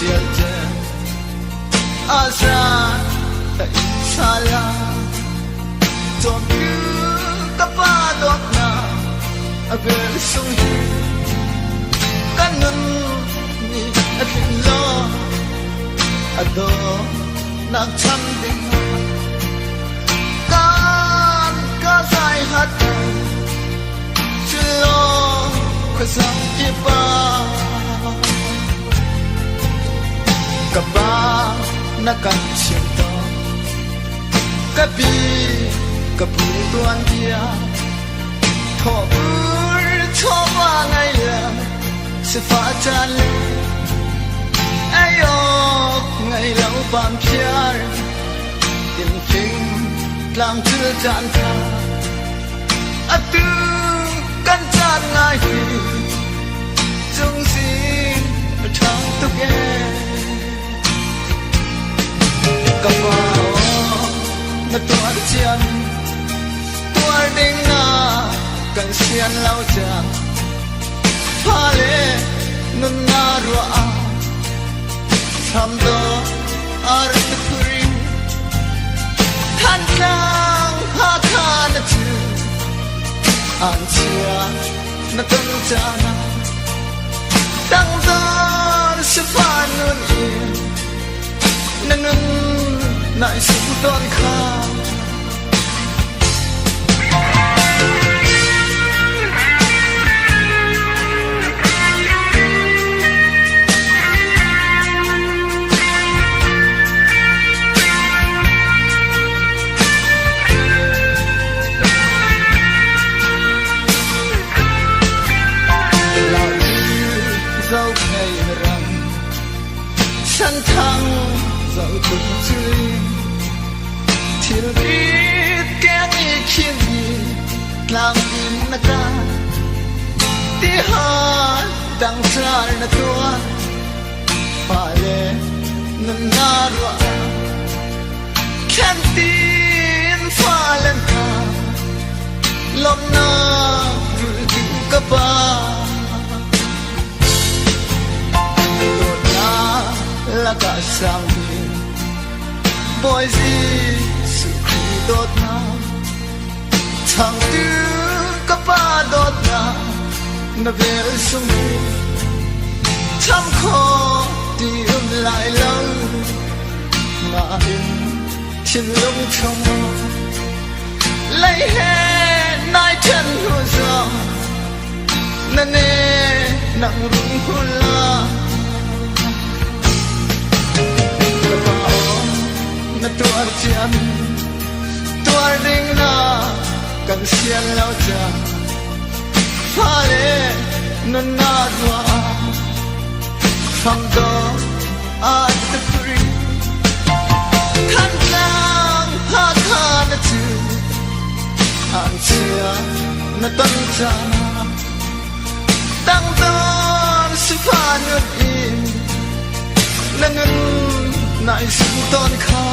diaja asa ta insala ton kapadok na abel sung kanun ni akin lo ado nagchanding kan kasay hat chilo kasang iba kaba nakansinto kabi kaputuan dia thobur thoba ngaya sifajan ayo ngai lau bam piar tin phing lang chưa chan tha atu kan chan ngai hi chung sin thang tu ke kapao na tuan chian tuar ding na kan sian lau chang phale nun na ro a tham do ar tu kuri than sang ha kha na chu an chia na kan chana dang dar se pha nun in nanun nai su don khaฉันทั้งเจ้าตุ้งจื้อที่รีดแกงอีคิดกลางดินนักการที่หาดังสารนักตัวป่าเล่นันนารัวแค่ตีนฟ้าเล่นตาลมหนาวดูถึงกระบาla ka sang bi boy zi su kri dot na chang tu ka pa dot na vel sung bi cham kho ti lai lâu ma in chin long chong lai he nai chen hu zo na ne nang rung hula na tuar chian tuar ding na kan sian lau cha phale nun na dua phang do a the free kan lang ha kha na chu an chia na tan cha dang don si pha nu in nanun nai su ton kha